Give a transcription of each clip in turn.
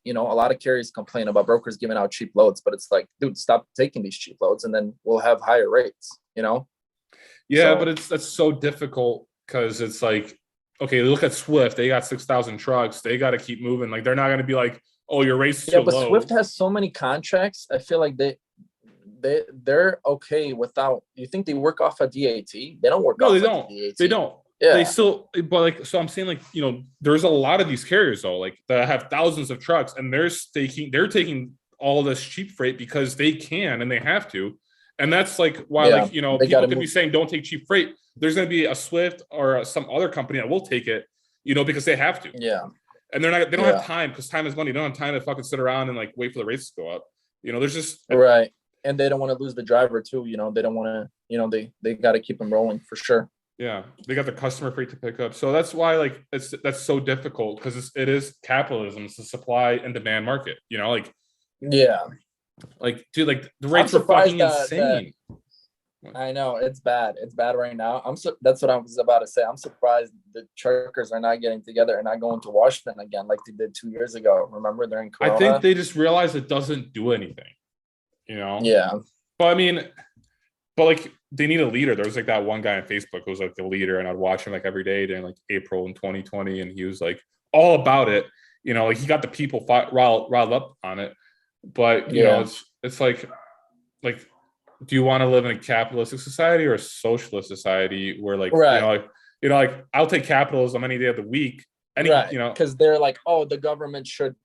a lot of carriers complain about brokers giving out cheap loads, but it's like, dude, stop taking these cheap loads and then we'll have higher rates, Yeah, but that's so difficult because it's like, okay, look at Swift. They got 6,000 trucks. They got to keep moving. Like, they're not going to be like, oh, your rate's too low. Swift has so many contracts. I feel like they're okay without. You think they work off a DAT? They don't work. No, they don't. They don't. Yeah. They still, but like, so I'm saying, like, there's a lot of these carriers though, like, that have thousands of trucks, and they're taking all this cheap freight because they can and they have to. And that's like why, like, people could be saying don't take cheap freight. There's going to be a Swift or some other company that will take it, because they have to. Yeah. And they don't have time, because time is money. They don't have time to fucking sit around and like wait for the rates to go up. There's just right. And they don't want to lose the driver too. They don't want to, they got to keep them rolling for sure. Yeah. They got the customer freight to pick up. So that's why, like, that's so difficult, because it is capitalism. It's the supply and demand market, like, yeah. Like, dude, like, the rates are fucking insane. I know it's bad. It's bad right now. That's what I was about to say. I'm surprised the truckers are not getting together and not going to Washington again like they did 2 years ago. Remember, during Corona? I think they just realized it doesn't do anything. Yeah. But like, they need a leader. There was like that one guy on Facebook who was like the leader, and I'd watch him like every day during like April in 2020, and he was like all about it. Like, he got the people riled up on it. But it's like, do you want to live in a capitalistic society or a socialist society where, like, right. Like, I'll take capitalism any day of the week. Because they're like, oh, the government should,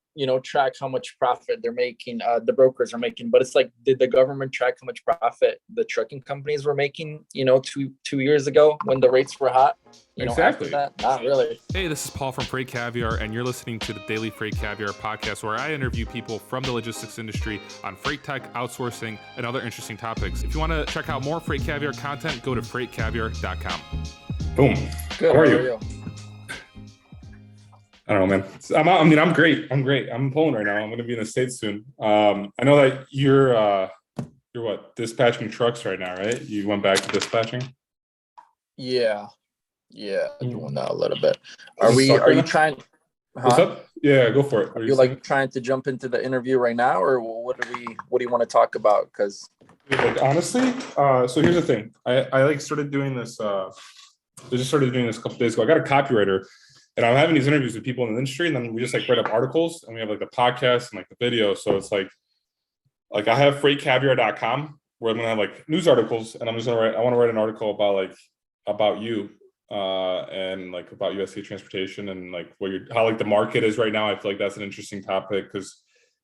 track how much profit they're making, the brokers are making. But it's like, did the government track how much profit the trucking companies were making, 2 years ago when the rates were hot? Exactly. That? Not really. Hey, this is Paul from Freight Caviar, and you're listening to the Daily Freight Caviar Podcast, where I interview people from the logistics industry on freight tech, outsourcing, and other interesting topics. If you want to check out more Freight Caviar content, go to FreightCaviar.com. Boom. Good. How are you? I don't know, man. I'm great. I'm in Poland right now. I'm going to be in the States soon. I know that you're dispatching trucks right now, right? You went back to dispatching? Yeah, doing that a little bit. Are you trying? What's up? Yeah, go for it. Are you like trying to jump into the interview right now, or what do you want to talk about? Because honestly, so here's the thing. I like started doing this. I just started doing this a couple days ago. I got a copywriter. And I'm having these interviews with people in the industry, and then we just like write up articles, and we have like the podcast and like the video. So it's like I have FreightCaviar.com where I'm gonna have like news articles, and I want to write an article about you and like about USA transportation and like how like the market is right now. I feel like that's an interesting topic because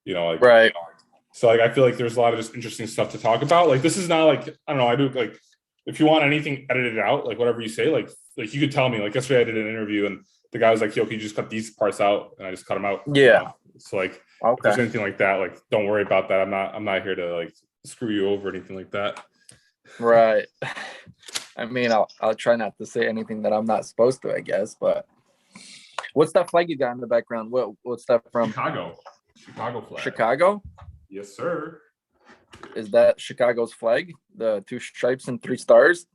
right. So like I feel like there's a lot of just interesting stuff to talk about. Like, this is not like, I don't know, I do like, if you want anything edited out, like whatever you say, like you could tell me. Like, yesterday I did an interview and the guy was like, yo, can you just cut these parts out? And I just cut them out. Yeah. So like, if there's anything like that, like, don't worry about that. I'm not here to like screw you over or anything like that. Right. I mean, I'll try not to say anything that I'm not supposed to, I guess. But what's that flag you got in the background? What's that from? Chicago flag. Chicago? Yes, sir. Is that Chicago's flag? The 2 stripes and 3 stars?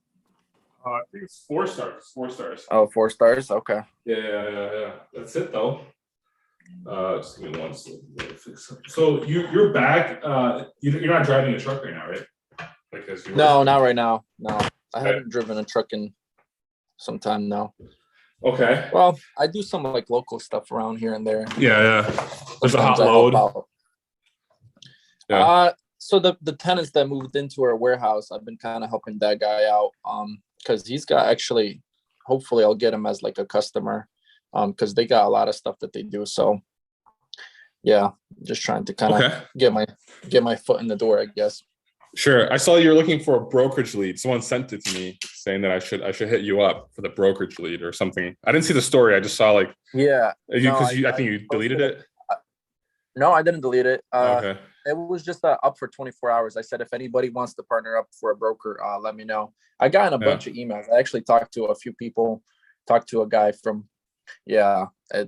I think it's 4 stars. 4 stars. Oh, 4 stars. Okay. Yeah. That's it though. Just give me one second. So you're back. You're not driving a truck right now, right? No, not right now. No, I haven't driven a truck in some time now. Okay. Well, I do some like local stuff around here and there. Yeah. There's a hot load. Yeah. So the tenants that moved into our warehouse, I've been kind of helping that guy out. Because he's got actually, hopefully I'll get him as like a customer. Because they got a lot of stuff that they do. So yeah, just trying to kind of get my foot in the door, I guess. Sure. I saw you were looking for a brokerage lead. Someone sent it to me saying that I should hit you up for the brokerage lead or something. I didn't see the story. I just saw like, yeah, I think you deleted it. No, I didn't delete it. Okay. It was just up for 24 hours. I said, if anybody wants to partner up for a broker, let me know. I got in a bunch of emails. I actually talked to a few people, talked to a guy from,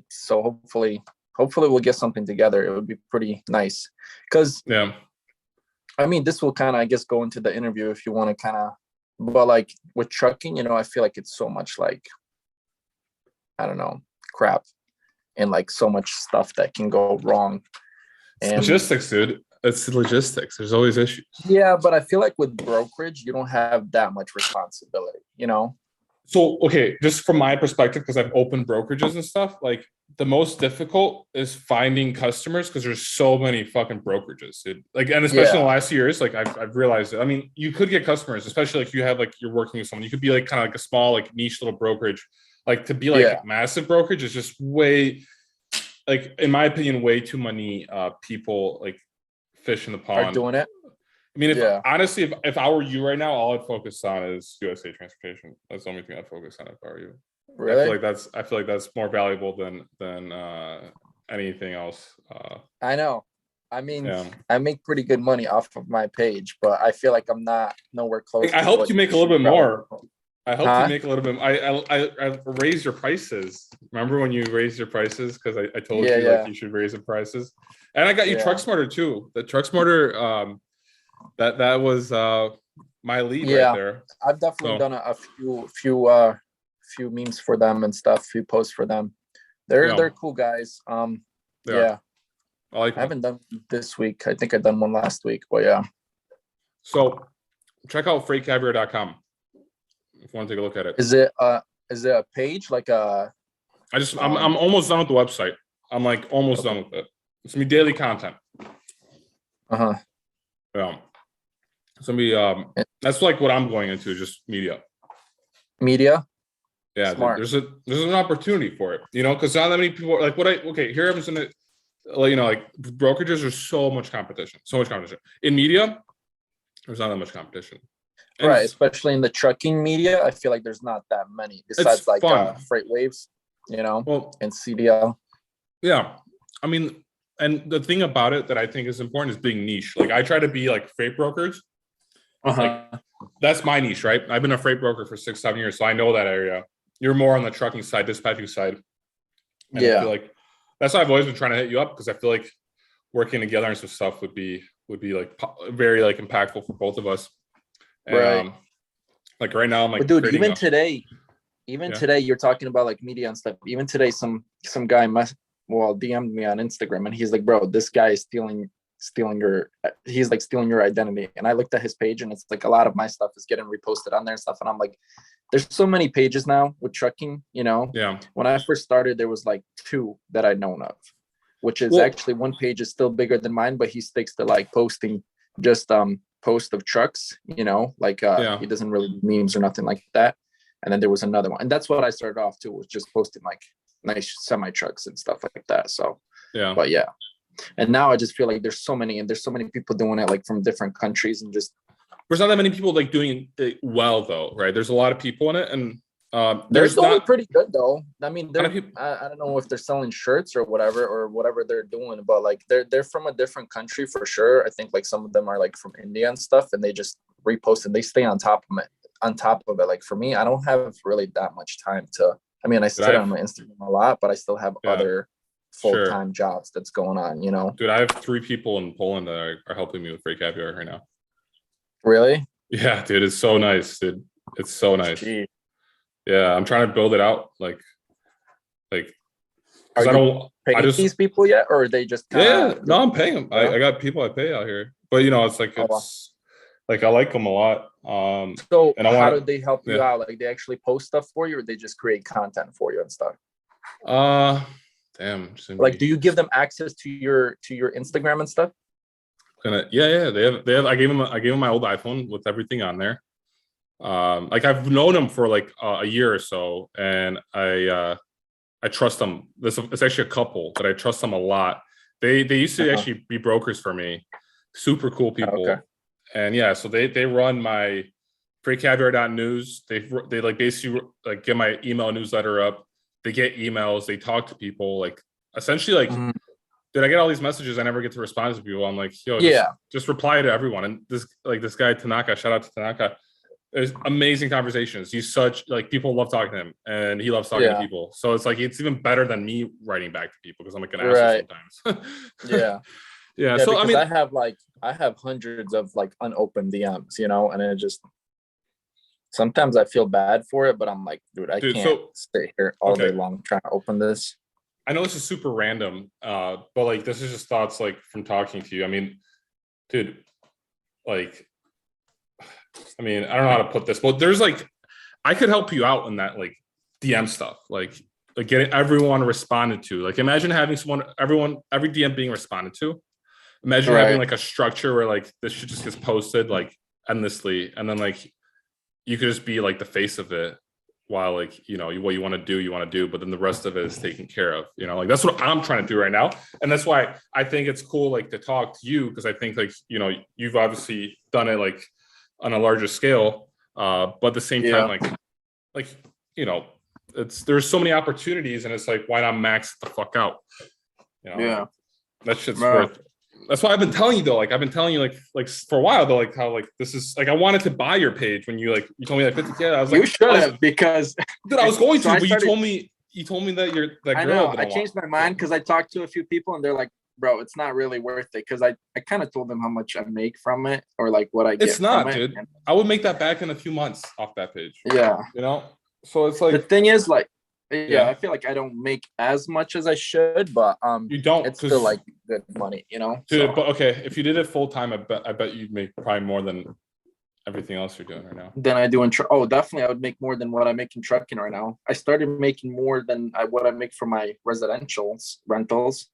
so hopefully we'll get something together. It would be pretty nice. Because, I mean, this will kind of, I guess, go into the interview if you want to kind of, but like with trucking, I feel like it's so much like, I don't know, crap and like so much stuff that can go wrong. It's logistics, dude. It's logistics. There's always issues. Yeah, but I feel like with brokerage, you don't have that much responsibility, you know? So, okay, just from my perspective, because I've opened brokerages and stuff, like the most difficult is finding customers because there's so many fucking brokerages, dude. Like, and especially in the last years, like I've realized it. I mean, you could get customers, especially like you have like you're working with someone. You could be like kind of like a small, like niche little brokerage. Like to be like massive brokerage is just way, like in my opinion, way too many people like fish in the pond are doing it. I mean, honestly, if I were you right now, all I'd focus on is USA transportation. That's the only thing I'd focus on if I were you. Really? I feel like that's more valuable than anything else. I know. I mean, I make pretty good money off of my page, but I feel like I'm not nowhere close. I helped you make a little bit more. I helped you make a little bit. I raised your prices. Remember when you raised your prices? Because I told you like you should raise the prices, and I got you Truck Smarter too. The Truck Smarter. That was my lead right there. I've definitely done a few memes for them and stuff, few posts for them. They're cool guys. I haven't done this week. I think I've done one last week, but yeah. So check out FreightCaviar.com if you want to take a look at it. Is it a page like a? I'm almost done with the website. I'm like almost done with it. It's gonna be daily content. Yeah. It's gonna be that's like what I'm going into, just media. Yeah, dude, there's an opportunity for it, you know, because not that many people are like here I'm gonna you know, like brokerages are so much competition. In media, there's not that much competition. And right, especially in the trucking media, I feel like there's not that many besides like Freight Waves, you know, and CDL. Yeah. I mean, and the thing about it that I think is important is being niche. Like I try to be like freight brokers. Like, that's my niche, right? I've been a freight broker for 6-7 years, so I know that area. You're more on the trucking side, dispatching side. And I feel like that's why I've always been trying to hit you up, because I feel like working together and some stuff would be like very like impactful for both of us. And, right. Like right now, I'm like, dude, even today, you're talking about like media and stuff. Even today, some guy DM'd me on Instagram, and he's like, bro, this guy is stealing your identity. And I looked at his page, and it's like a lot of my stuff is getting reposted on there and stuff. And I'm like, there's so many pages now with trucking, you know? Yeah. When I first started, there was like 2 that I'd known of, which is actually one page is still bigger than mine, but he sticks to like posting just post of trucks, you know, like he doesn't really do memes or nothing like that. And then there was another one, and that's what I started off too, was just posting like nice semi trucks and stuff like that. So but yeah. And now I just feel like there's so many people doing it like from different countries, and just there's not that many people like doing it well though, right? There's a lot of people in it, and they're still pretty good though. I mean, I don't know if they're selling shirts or whatever they're doing, but like they're from a different country for sure. I think like some of them are like from India and stuff, and they just repost and they stay on top of it. Like for me, I don't have really that much time to. I mean, I sit on my Instagram a lot, but I still have other full-time jobs that's going on, you know. Dude, I have 3 people in Poland that are helping me with FreightCaviar right now. Really? Yeah, dude, it's so nice, dude. It's so nice. Gee. Yeah, I'm trying to build it out, like. Are you paying these people yet, or are they just? No, I'm paying them. I got people I pay out here, but you know, it's like like I like them a lot. So how do they help you out? Like they actually post stuff for you, or they just create content for you and stuff? Damn. Like, do you give them access to your Instagram and stuff? Yeah. They have. I gave them my old iPhone with everything on there. Like I've known them for like a year or so, and I trust them. It's actually a couple that I trust them a lot. They used to actually be brokers for me. Super cool people. Okay. And yeah, so they run my FreightCaviar.news. They like basically like get my email newsletter up. They get emails. They talk to people. Like essentially, like, dude, I get all these messages. I never get to respond to people. I'm like, yo, just reply to everyone. And this guy Tanaka, shout out to Tanaka. There's amazing conversations. He's such like people love talking to him, and he loves talking to people. So it's like it's even better than me writing back to people, because I'm like an asshole sometimes. Yeah. So I mean, I have hundreds of like unopened DMs, you know, and it just sometimes I feel bad for it, but I'm like, dude, I can't stay here all day long trying to open this. I know this is super random, but like this is just thoughts like from talking to you. I mean, dude, like, I mean, I don't know how to put this, but there's like, I could help you out in that like DM stuff, like getting everyone responded to. Like, imagine having every DM being responded to. Imagine having like a structure where like this shit just gets posted like endlessly, and then like you could just be like the face of it while like, you know, what you want to do, but then the rest of it is taken care of, you know, like that's what I'm trying to do right now. And that's why I think it's cool, like to talk to you, because I think like, you know, you've obviously done it like on a larger scale, but at the same time, like, you know, there's so many opportunities, and it's like, why not max the fuck out? You know, that shit's worth it. That's why I've been telling you though, like I've been telling you like for a while though, like how like this is like I wanted to buy your page when you told me that 50K. I was like, you should have, because dude, I was going to, but you told me that you're that I girl. know. I changed my mind because I talked to a few people and they're like, bro, it's not really worth it, because I kind of told them how much I make from it, or like what I get. It's not, from dude. It. I would make that back in a few months off that page. Yeah, you know. So it's like the thing is like. Yeah, I feel like I don't make as much as I should, but you don't. It's still like good money, you know. Dude, so. But okay, if you did it full time, I bet you'd make probably more than everything else you're doing right now. Then I do in definitely I would make more than what I make in trucking right now. I started making more than what I make for my residential rentals,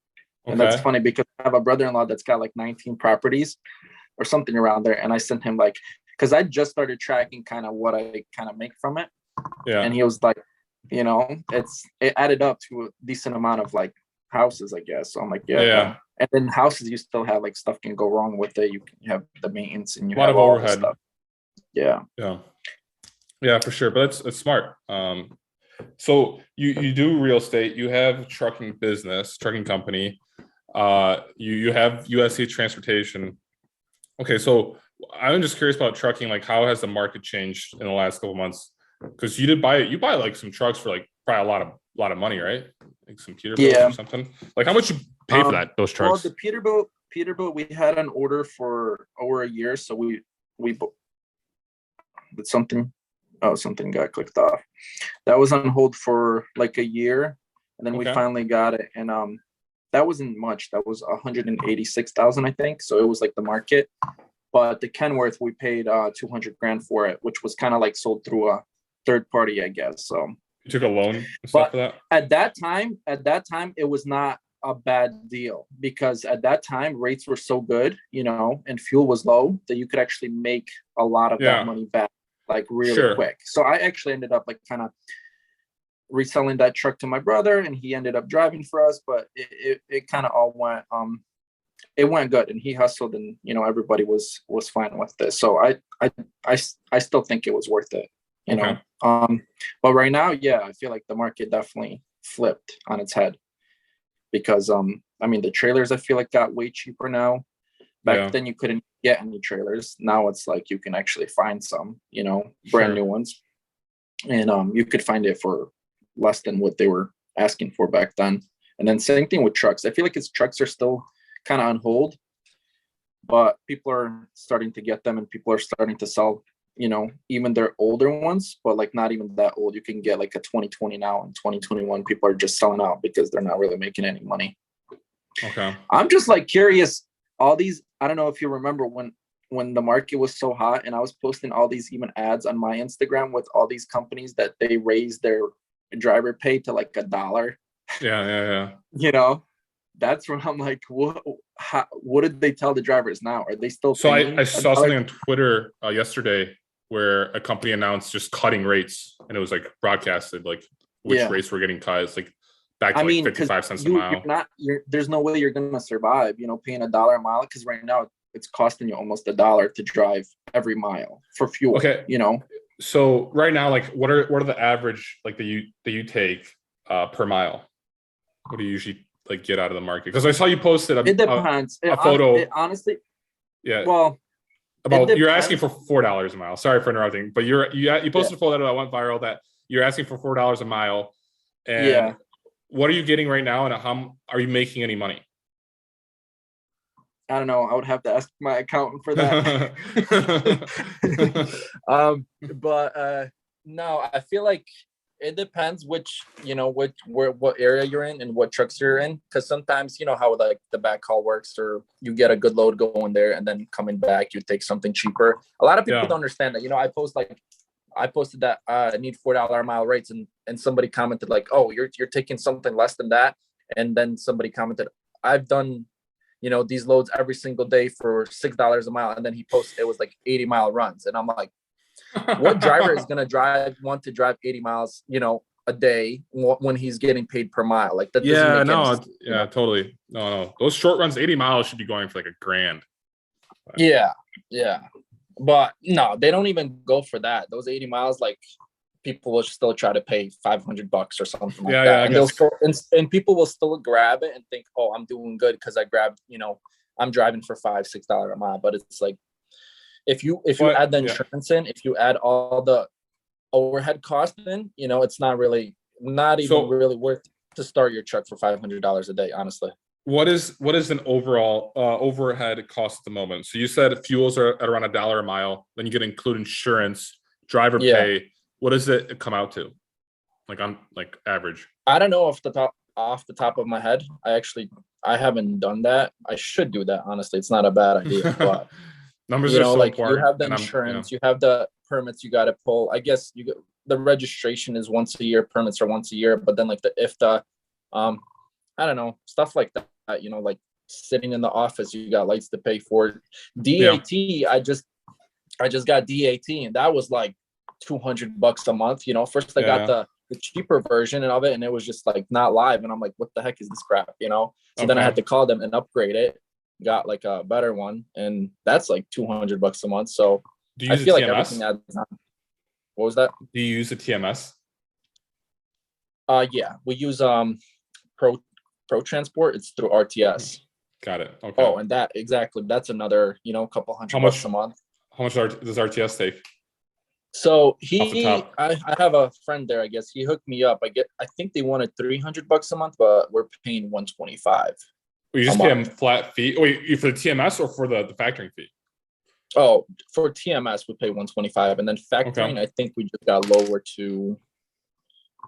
and that's funny because I have a brother-in-law that's got like 19 properties or something around there, and I sent him like, because I just started tracking kind of what I kind of make from it, and he was like, you know, it added up to a decent amount of like houses, I guess. So I'm like, yeah. And then houses, you still have like stuff can go wrong with it. You have the maintenance and you have a lot of overhead stuff. Yeah, for sure. But it's smart. So you do real estate. You have trucking company. You have USA Transportation. Okay, so I'm just curious about trucking. Like, how has the market changed in the last couple of months? Because you buy like some trucks for like probably a lot of money, right? Like some Peterbilt or something. Like, how much you pay for those trucks? Well, the Peterbilt, we had an order for over a year, so we did something. Oh, something got clicked off. That was on hold for like a year, and then we finally got it. And that wasn't much. That was 186,000, I think. So it was like the market. But the Kenworth, we paid $200,000 for it, which was kind of like sold through a third party, I guess. So you took a loan and stuff for that? At that time, it was not a bad deal, because at that time rates were so good, you know, and fuel was low that you could actually make a lot of that money back like really quick. So I actually ended up like kind of reselling that truck to my brother, and he ended up driving for us, but it kind of all went it went good, and he hustled, and you know, everybody was fine with this. So I still think it was worth it, you know. But right now, I feel like the market definitely flipped on its head, because I mean, the trailers I feel like got way cheaper now. Back then you couldn't get any trailers. Now it's like you can actually find some, you know, brand new ones, and you could find it for less than what they were asking for back then. And then same thing with trucks. I feel like trucks are still kind of on hold, but people are starting to get them, and people are starting to sell, you know, even their older ones, but like not even that old. You can get like a 2020 now, and 2021 people are just selling out because they're not really making any money. I'm just like curious, all these, I don't know if you remember when the market was so hot, and I was posting all these even ads on my Instagram with all these companies that they raised their driver pay to like $1. You know, that's when I'm like, what did they tell the drivers now? Are they still? So I saw something on Twitter yesterday where a company announced just cutting rates, and it was like broadcasted like which rates were getting cut. It's like back to like 55 cents a mile. There's no way you're gonna survive, you know, paying $1 a mile, because right now it's costing you almost $1 to drive every mile for fuel. You know. So right now, like, what are the average like that you take per mile? What do you usually like get out of the market? Because I saw you posted it depends. A photo. Honestly, well, you're asking for $4 a mile. Sorry for interrupting, but you posted a photo that went viral that you're asking for $4 a mile. And what are you getting right now, and how are you making any money? I don't know. I would have to ask my accountant for that. But no, I feel like It depends which, what area you're in and what trucks you're in. Cause sometimes, how like the backhaul works, or you get a good load going there and then coming back, you take something cheaper. A lot of people don't understand that. I posted that I need $4 a mile rates, and somebody commented like, oh, you're taking something less than that. And then somebody commented, I've done, these loads every single day for $6 a mile. And then he posted, it was like 80-mile runs. And I'm like, what driver is going to want to drive 80 miles, a day when he's getting paid per mile? Like that. Totally. No. Those short runs, 80 miles should be going for like $1,000. Yeah. But no, they don't even go for that. Those 80 miles, like people will still try to pay $500 or something like that. And people will still grab it and think, oh, I'm doing good because I grabbed, I'm driving for $5-6 a mile. But it's like, if you add the insurance in, if you add all the overhead costs in, it's not really worth to start your truck for $500 a day, honestly. What is an overall overhead cost at the moment? So you said fuels are at around $1 a mile. Then you get include insurance, driver pay. What does it come out to? Like on like average? I don't know off the top of my head. I haven't done that. I should do that. Honestly, it's not a bad idea. But numbers are so important. You have the insurance, you have the permits you got to pull. I guess the registration is once a year, permits are once a year. But then like the IFTA, I don't know, stuff like that. Like sitting in the office, you got lights to pay for. DAT, I just got DAT, and that was like $200 a month. First I got the cheaper version of it, and it was just like not live, and I'm like, what the heck is this crap? So then I had to call them and upgrade it. Got like a better one, and that's like $200 a month. So I feel like everything adds on. What was that? Do you use a TMS? Yeah, we use Pro Transport. It's through RTS. Got it. Okay. Oh, and that's another, couple $100 a month. How much does RTS take? So I have a friend there, I guess. He hooked me up. I think they wanted $300 a month, but we're paying $125. You just pay them flat fee. Wait, for the TMS or for the factoring fee? Oh, for TMS we pay $125, and then factoring, I think we just got lower to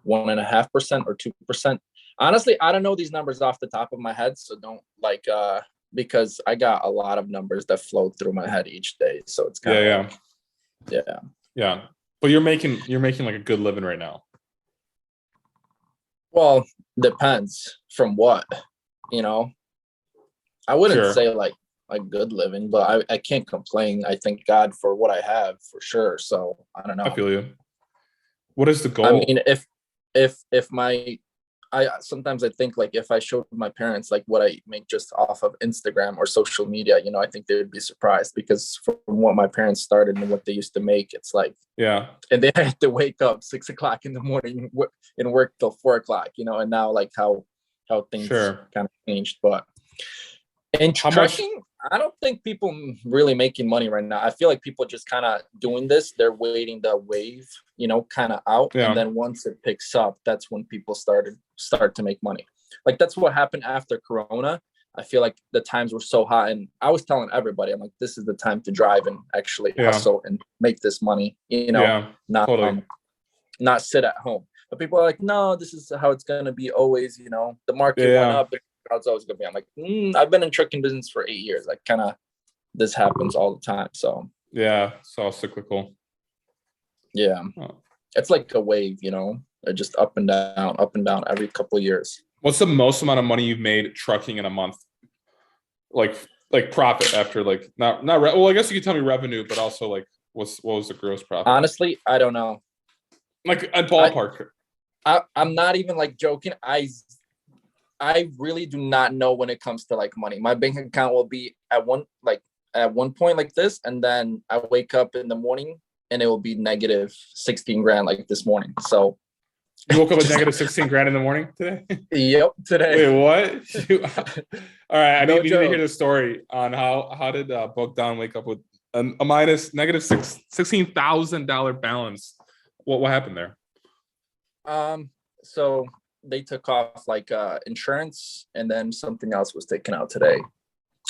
1.5% or 2%. Honestly, I don't know these numbers off the top of my head, so don't because I got a lot of numbers that flow through my head each day. So it's kind of yeah. But you're making like a good living right now. Well, depends from what, I wouldn't say like a good living, but I can't complain. I thank God for what I have for sure. So I don't know. I feel you. What is the goal? I mean, sometimes I think like if I showed my parents like what I make just off of Instagram or social media, I think they would be surprised, because from what my parents started and what they used to make, it's like, and they had to wake up 6 o'clock in the morning and work till 4 o'clock, and now like how things kind of changed. But in trucking, I don't think people really making money right now. I feel like people just kind of doing this. They're waiting the wave, kind of out. And then once it picks up, that's when people start to make money. Like that's what happened after Corona. I feel like the times were so hot, and I was telling everybody, I'm like, this is the time to drive and actually hustle and make this money, not sit at home. But people are like, no, this is how it's going to be always, the market went up. It's always gonna be. I'm like, I've been in trucking business for 8 years. Like, kind of, this happens all the time. So it's all cyclical. Yeah, it's like a wave, just up and down every couple of years. What's the most amount of money you've made trucking in a month? Like profit after like not well, I guess you could tell me revenue, but also like what was the gross profit? Honestly, I don't know. Like a ballpark. I'm not even like joking. I really do not know when it comes to like money. My bank account will be at one point like this, and then I wake up in the morning and it will be negative 16 grand like this morning. So you woke up with negative 16 grand in the morning today? Yep, today. Wait, what? All right, I need to hear the story on how did Bogdan wake up with a minus negative $16,000 balance? What happened there? So they took off like insurance, and then something else was taken out today.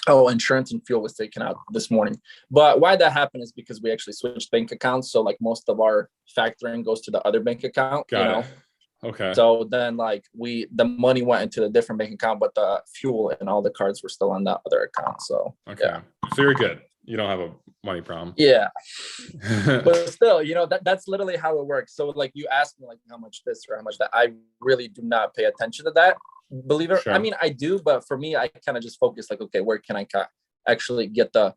Oh, insurance and fuel was taken out this morning. But why that happened is because we actually switched bank accounts. So like most of our factoring goes to the other bank account, Got it. Okay. So then like the money went into the different bank account, but the fuel and all the cards were still on that other account. So okay. Yeah. So you're good. You don't have a money problem. Yeah. But still, that's literally how it works. So like you ask me like how much this or how much that, I really do not pay attention to that. Believe it. Sure. I mean, I do, but for me, I kind of just focus like, okay, where can I actually get the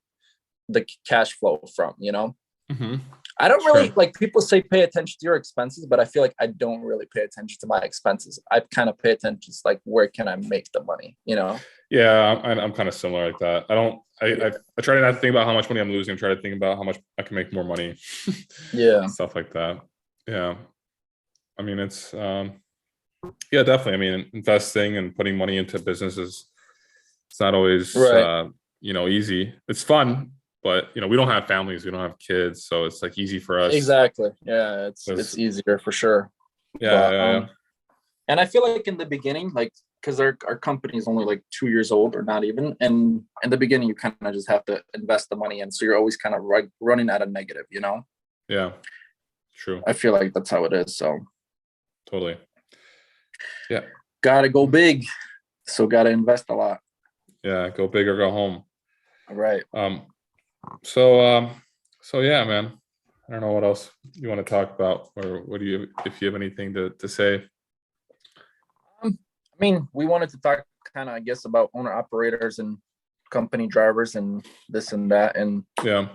cash flow from, Mm-hmm. I don't really like, people say pay attention to your expenses, but I feel like I don't really pay attention to my expenses. I kind of pay attention to like, where can I make the money, Yeah, I'm kind of similar like that. I try to not think about how much money I'm losing. I try to think about how much I can make more money. Yeah. Stuff like that. Yeah. I mean, it's, yeah, definitely. I mean, investing and putting money into businesses, it's not always, easy. It's fun, but we don't have families, we don't have kids, so it's like easy for us. Exactly. Yeah, it's easier for sure. Yeah. And I feel like in the beginning, like, because our company is only like 2 years old or not even, and in the beginning you kind of just have to invest the money in, so you're always kind of running at a negative, Yeah, true. I feel like that's how it is. So totally. Yeah, gotta go big, so gotta invest a lot. Yeah, go big or go home. All right. So yeah, man, I don't know what else you want to talk about, or if you have anything to say. I mean, we wanted to talk kind of, I guess, about owner operators and company drivers and this and that. And yeah,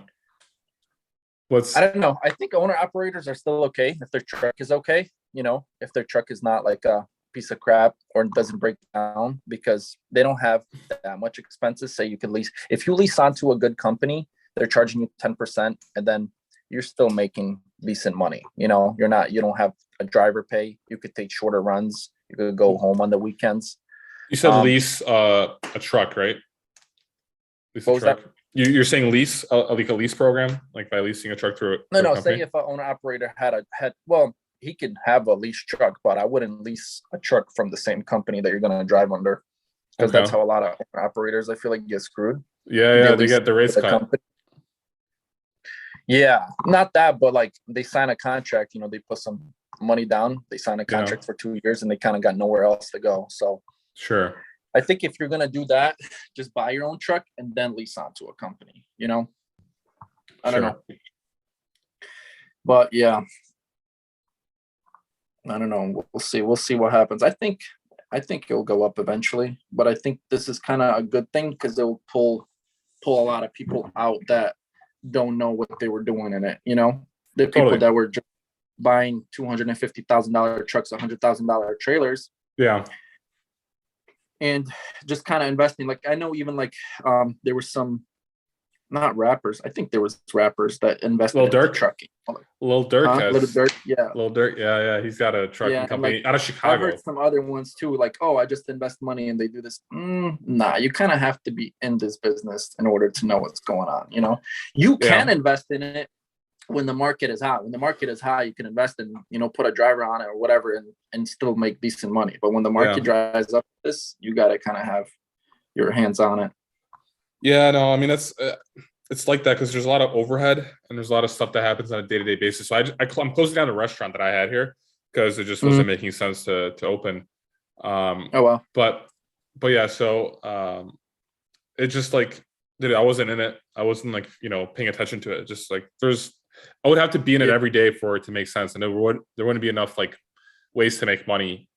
I don't know. I think owner operators are still okay if their truck is okay. If their truck is not like a piece of crap or doesn't break down, because they don't have that much expenses. Say you could lease, if you lease onto a good company, they're charging you 10%, and then you're still making decent money. You don't have a driver pay. You could take shorter runs. You could go home on the weekends. You said lease a truck, right? Lease a truck. You're saying lease, like a lease program, like by leasing a truck through a company? Say if an owner operator had he could have a lease truck, but I wouldn't lease a truck from the same company that you're going to drive under, because that's how a lot of owner operators, I feel like, get screwed. Yeah, they get the rates cut. Company. Yeah, not that, but like they sign a contract, they put some money down, they sign a contract for 2 years, and they kind of got nowhere else to go. So sure, I think if you're going to do that, just buy your own truck and then lease onto a company, I don't know. But yeah, I don't know. We'll see what happens. I think it'll go up eventually, but I think this is kind of a good thing, because it'll pull a lot of people out that don't know what they were doing in it. The people that were just buying $250,000 trucks, $100,000 trailers. Yeah. And just kind of investing. Like, I know even like there were some, not rappers, I think there was rappers that invested in trucking. Lil Durk has. Lil Durk, yeah. Lil Durk, yeah. He's got a trucking company out of Chicago. I've heard some other ones too, like, I just invest money and they do this. Nah, you kind of have to be in this business in order to know what's going on. You can invest in it when the market is high. When the market is high, you can invest in, put a driver on it or whatever and still make decent money. But when the market dries up, you got to kind of have your hands on it. Yeah, no, I mean, it's like that because there's a lot of overhead and there's a lot of stuff that happens on a day-to-day basis. So I'm closing down the restaurant that I had here because it just wasn't making sense to open. Oh, wow. But yeah, so it just like, dude, I wasn't in it. I wasn't like, paying attention to it. Just like I would have to be in it every day for it to make sense. And there wouldn't be enough like ways to make money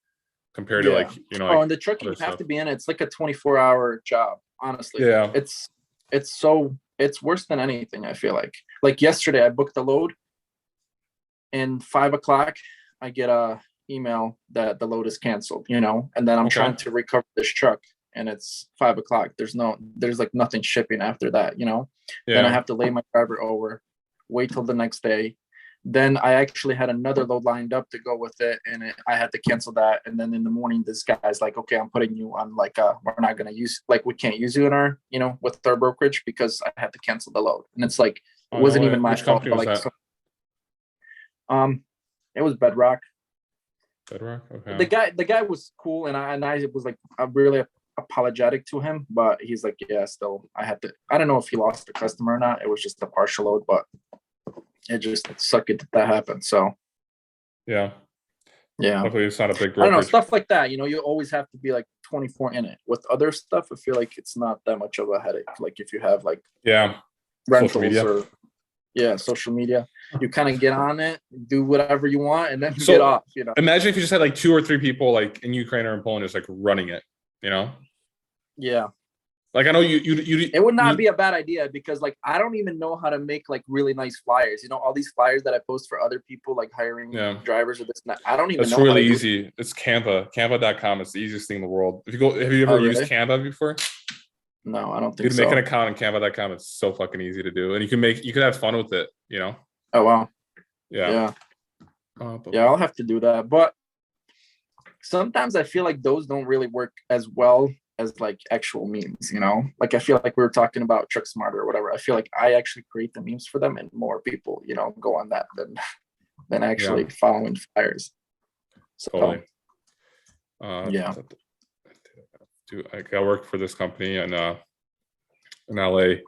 compared to like, and the trucking, you have to be in it. It's like a 24-hour job. Honestly, it's worse than anything. I feel like yesterday I booked a load, and 5:00 I get a email that the load is canceled, and then I'm trying to recover this truck, and it's 5:00. There's like nothing shipping after that, Then I have to lay my driver over, wait till the next day. Then I actually had another load lined up to go with it, and I had to cancel that. And then in the morning, this guy's like, "Okay, I'm putting you on like we're not gonna use, like, we can't use you in our, with our brokerage because I had to cancel the load." And it's like, it wasn't even my fault. But like, it was Bedrock. Bedrock, okay. The guy was cool, and I was like, I really apologetic to him, but he's like, yeah, still, I don't know if he lost a customer or not. It was just a partial load, but it just sucked that happened. So, Yeah. yeah. Luckily, it's not a big I don't know, brokerage. stuff like that. You always have to be like 24 in it. With other stuff, I feel like it's not that much of a headache. Like if you have like rentals or social media, you kind of get on it, do whatever you want, and then get off. Imagine if you just had like 2 or 3 people like in Ukraine or in Poland just like running it. Yeah. Like I know you it would not be a bad idea, because like I don't even know how to make like really nice flyers. All these flyers that I post for other people, like hiring drivers or this and that. I don't even know. It's really easy. It's Canva. Canva.com is the easiest thing in the world. Have you ever used Canva before? No, I don't think so. You can make an account on Canva.com. It's so fucking easy to do. And you can have fun with it, Oh wow. Yeah. I'll have to do that. But sometimes I feel like those don't really work as well as like actual memes, like I feel like we were talking about Truck Smarter or whatever. I feel like I actually create the memes for them, and more people go on that than actually following flyers. So totally. I work for this company in LA, and I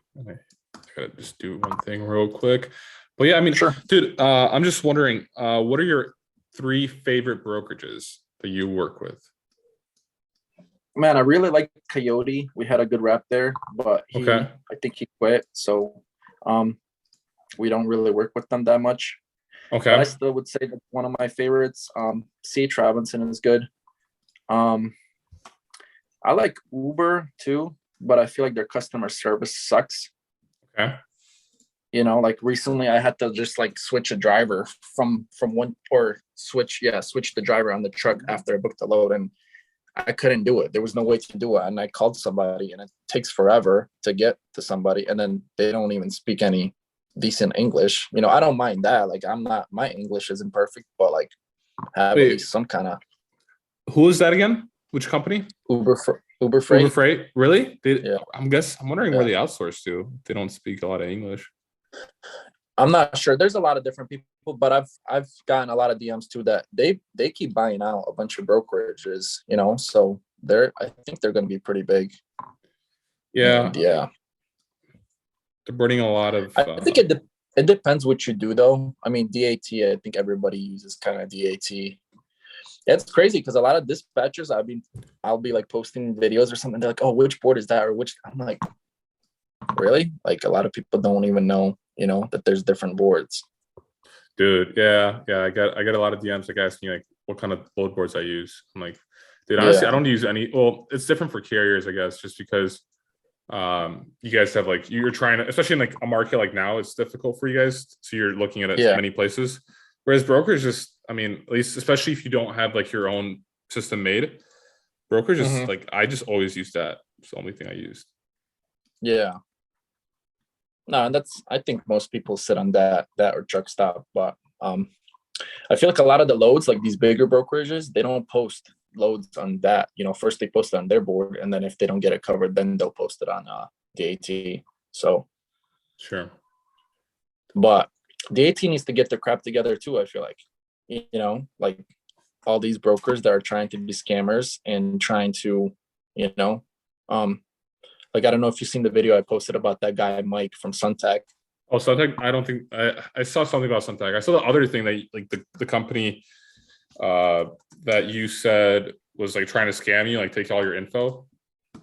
gotta just do one thing real quick. But yeah, I mean, sure, dude, I'm just wondering, what are your 3 favorite brokerages that you work with? Man, I really like Coyote. We had a good rep there, but I think he quit. So we don't really work with them that much. Okay. But I still would say that one of my favorites, C.H. Robinson, is good. I like Uber too, but I feel like their customer service sucks. Okay. Like recently I had to just like switch a driver from one, or switch the driver on the truck after I booked the load, and I couldn't do it. There was no way to do it. And I called somebody, and it takes forever to get to somebody. And then they don't even speak any decent English. I don't mind that. Like my English isn't perfect, but like have at least some kind of. Who is that again? Which company? Uber Freight. Uber Freight? Really? Yeah. I'm wondering where they outsource to. They don't speak a lot of English. I'm not sure. There's a lot of different people, but I've gotten a lot of DMs too that they keep buying out a bunch of brokerages, so I think they're going to be pretty big. Yeah. And yeah. They're burning a lot of. I think it depends what you do though. I mean, DAT, I think everybody uses kind of DAT. It's crazy because a lot of dispatchers, I'll be like posting videos or something. They're like, "Oh, which board is that?" Or which, I'm like, really? Like a lot of people don't even know, that there's different boards. Dude, yeah. I get a lot of DMs like asking like what kind of load boards I use. I'm like, dude, honestly, I don't use any. Well, it's different for carriers, I guess, just because you guys have like you're trying to, especially in like a market like now, it's difficult for you guys. So you're looking at it many places. Whereas brokers just, I mean, at least especially if you don't have like your own system made, brokers just like I just always use that. It's the only thing I used. Yeah. No, and I think most people sit on that or truck stop, but I feel like a lot of the loads, like these bigger brokerages, they don't post loads on that. First they post it on their board, and then if they don't get it covered, then they'll post it on DAT. So sure. But DAT needs to get their crap together too, I feel like. Like all these brokers that are trying to be scammers and trying to, like, I don't know if you've seen the video I posted about that guy, Mike from Suntech. Oh, Suntech? I don't think I saw something about Suntech. I saw the other thing that like the company that you said was like trying to scam you, like take all your info.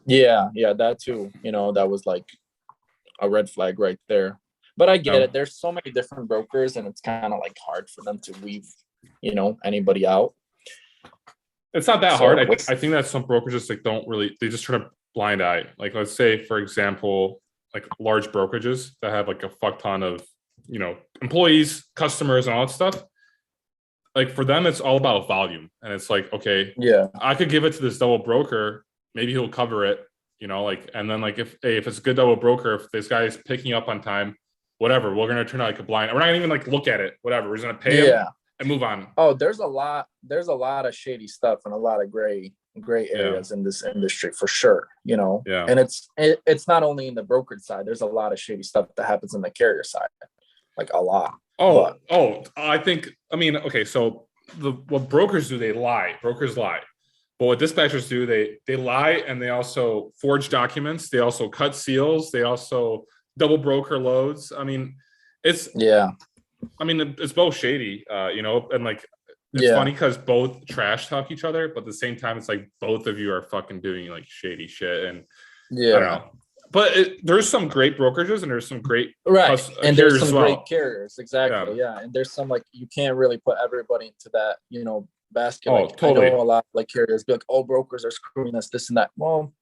Yeah, that too. That was like a red flag right there. But I get it. There's so many different brokers, and it's kind of like hard for them to weave, anybody out. It's not that hard. I think that some brokers just like don't really. They just try to blind eye. Like let's say, for example, like large brokerages that have like a fuck ton of employees, customers, and all that stuff. Like for them, it's all about volume, and it's like, okay, I could give it to this double broker. Maybe he'll cover it. And then like if it's a good double broker, if this guy is picking up on time, whatever, we're gonna turn out like a blind. We're not gonna even like look at it. Whatever, we're just gonna pay him and move on. Oh, there's a lot of shady stuff and a lot of gray areas in this industry for sure. And it's not only in the brokerage side. There's a lot of shady stuff that happens in the carrier side, like a lot. I think. I mean, okay, so what brokers do? They lie. Brokers lie. But what dispatchers do, they lie, and they also forge documents. They also cut seals. They also double broker loads. I mean, it's both shady, and like it's funny because both trash talk each other, but at the same time, it's like both of you are fucking doing like shady shit, and I don't know. But there's some great brokerages and there's some great and there's some great carriers, exactly, and there's some like you can't really put everybody into that basket. Totally. I know a lot of like carriers be like, oh, brokers are screwing us, this and that. Well,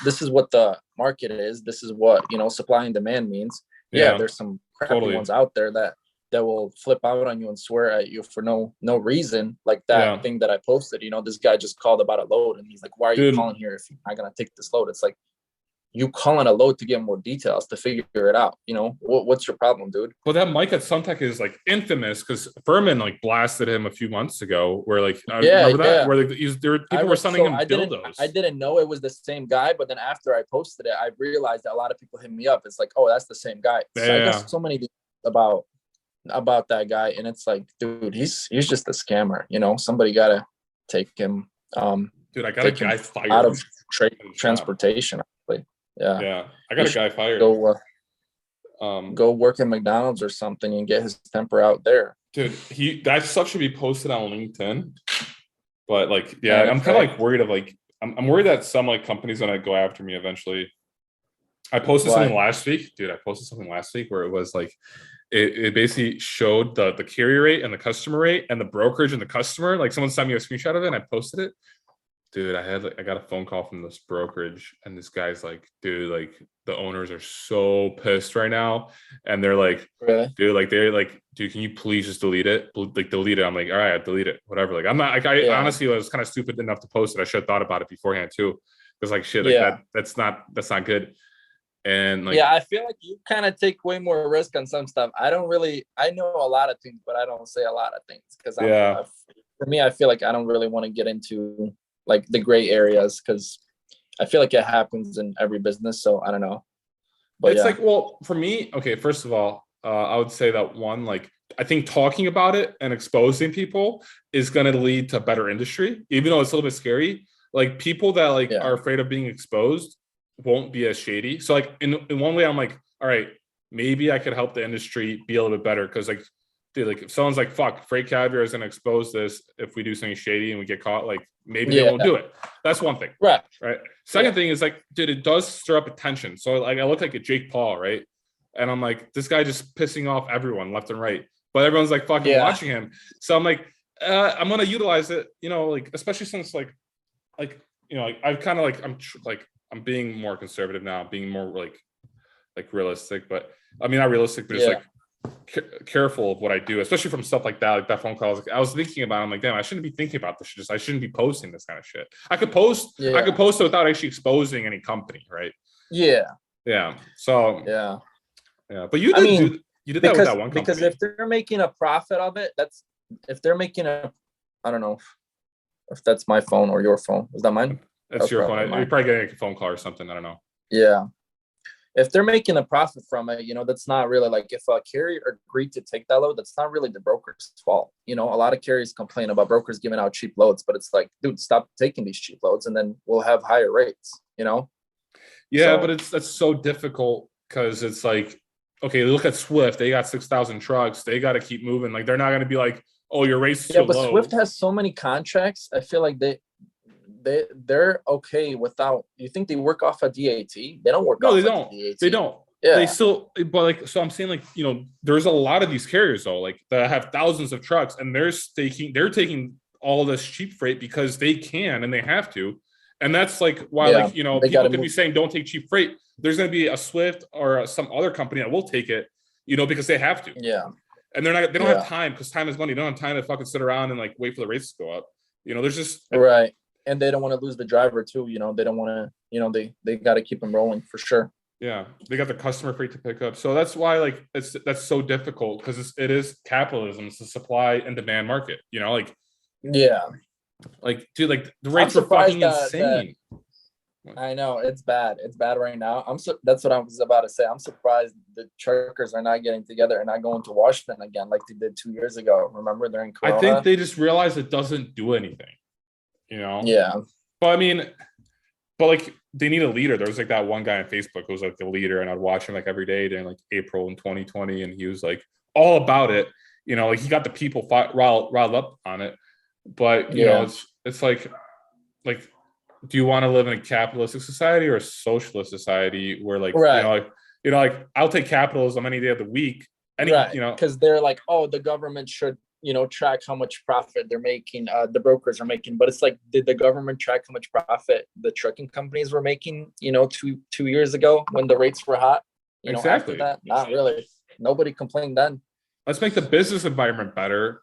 this is what the market is. This is what supply and demand means. There's some crappy ones out there that will flip out on you and swear at you for no reason, like that thing that I posted. This guy just called about a load and he's like, why are you calling here if you're not gonna take this load? It's like, you calling a load to get more details to figure it out. What's your problem, dude? Well, that Mike at Suntech is like infamous because Furman like blasted him a few months ago. Where like remember that where people were sending him dildos. I didn't know it was the same guy, but then after I posted it, I realized that a lot of people hit me up. It's like, oh, that's the same guy. So I got so many about that guy, and it's like, dude, he's just a scammer. Somebody gotta take him. Dude, I got a guy fired out of transportation. I got a guy fired. Go work at McDonald's or something and get his temper out there, dude. That stuff should be posted on LinkedIn, but like I'm kind of like worried of like I'm worried that some like companies gonna go after me eventually. I posted something last week, dude. Where it was like it basically showed the carrier rate and the customer rate and the brokerage and the customer. Like someone sent me a screenshot of it and I posted it. Dude, I got a phone call from this brokerage and this guy's like, dude, like the owners are so pissed right now. And they're like, really? Dude, can you please just delete it? Like delete it. I'm like, all right, I'll delete it. Whatever. Like I'm not like honestly was kind of stupid enough to post it. I should have thought about it beforehand too. Because like shit, like that's not good. And like I feel like you kind of take way more risk on some stuff. I know a lot of things, but I don't say a lot of things because for me, I feel like I don't really want to get into like the gray areas because I feel like it happens in every business. So I don't know. But it's like, well, for me, okay, first of all, I would say that one, like, I think talking about it and exposing people is going to lead to better industry, even though it's a little bit scary. Like people that like are afraid of being exposed won't be as shady. So like in one way, I'm like, all right, maybe I could help the industry be a little bit better. Cause like, dude, like if someone's like, fuck, FreightCaviar is going to expose this if we do something shady and we get caught, like maybe they won't do it. That's one thing. Right. Second thing is like, dude, it does stir up attention. So like I look like a Jake Paul, right? And I'm like, this guy just pissing off everyone left and right. But everyone's like fucking watching him. So I'm like, I'm going to utilize it, like, especially since like, I've kind of like, I'm being more conservative now, being more like realistic, but I mean, not realistic, but just like, careful of what I do, especially from stuff like that phone call. I was thinking about it, I'm like, damn, I shouldn't be thinking about this. I shouldn't be posting this kind of shit. I could post it without actually exposing any company, right? So but you did that with that one company. Because if they're making a profit of it, I don't know if that's my phone or your phone. Is that mine? That's your phone. You're probably getting a phone call or something, I don't know. If they're making a profit from it, that's not really like if a carrier agreed to take that load, that's not really the broker's fault. A lot of carriers complain about brokers giving out cheap loads, but it's like, dude, stop taking these cheap loads and then we'll have higher rates, But that's so difficult because it's like, okay, look at Swift. They got 6,000 trucks. They got to keep moving. Like they're not going to be like, oh, your rate's so low. Swift has so many contracts. I feel like they're okay without. You think they work off a DAT? They don't work. No, they don't. They don't. They still, but like, so I'm saying like, there's a lot of these carriers though, like that have thousands of trucks, and they're taking all this cheap freight because they can and they have to, and that's like why people could be saying don't take cheap freight. There's going to be a Swift or some other company that will take it, because they have to. And they don't have time because time is money. They don't have time to fucking sit around and like wait for the rates to go up. There's just right. And they don't want to lose the driver too. They don't want to, they got to keep them rolling for sure. Yeah. They got the customer freight to pick up. So that's why like, that's so difficult because it is capitalism. It's a supply and demand market, like, like, dude, like the rates are fucking insane. I know it's bad. It's bad right now. That's what I was about to say. I'm surprised the truckers are not getting together and not going to Washington again like they did 2 years ago. Remember during Corona? I think they just realized it doesn't do anything. you know? Yeah. But I mean, like they need a leader. There was like that one guy on Facebook who was like the leader, and I'd watch him like every day during like April in 2020, and he was like all about it. You know, like he got the people riled up on it. But you know, it's like, do you want to live in a capitalistic society or a socialist society where like like I'll take capitalism any day of the week. Because they're like, oh, the government should track how much profit they're making, the brokers are making. But it's like, did the government track how much profit the trucking companies were making 2 years ago when the rates were hot? Exactly. After that, not really. Nobody complained then. Let's make the business environment better.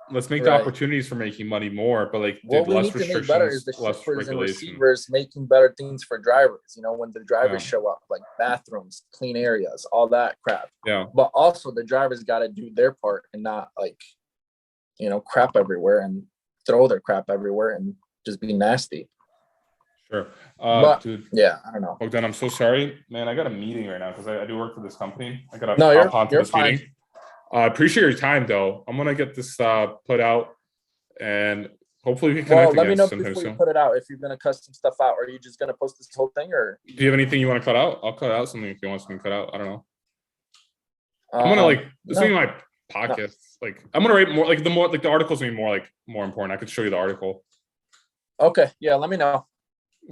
Let's make the opportunities for making money more, but like what we less need to restrictions, make better is the shippers and receivers making better things for drivers. When the drivers show up, like bathrooms, clean areas, all that crap. Yeah. But also the drivers got to do their part and not like, crap everywhere and throw their crap everywhere and just be nasty. Sure. Dude, yeah, I don't know. Bogdan, I'm so sorry, man. I got a meeting right now because I do work for this company. I got to hop onto this meeting. I appreciate your time, though. I'm gonna get this put out, and hopefully we can connect again. Let me know sometime before soon. you put it out if you're gonna cut some stuff out, or are you just gonna post this whole thing, or do you have anything you want to cut out? I'll cut out something if you want something cut out. I don't know. I'm gonna this is my podcast. No. Like I'm gonna write more. Like the articles are more important. I could show you the article. Okay. Yeah. Let me know.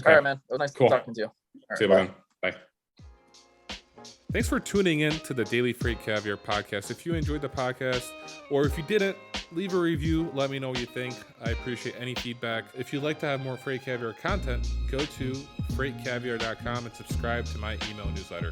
Okay. All right, man. It was nice talking to you. See you, bye. Bye. Thanks for tuning in to the Daily Freight Caviar Podcast. If you enjoyed the podcast, or if you didn't, leave a review. Let me know what you think. I appreciate any feedback. If you'd like to have more Freight Caviar content, go to FreightCaviar.com and subscribe to my email newsletter.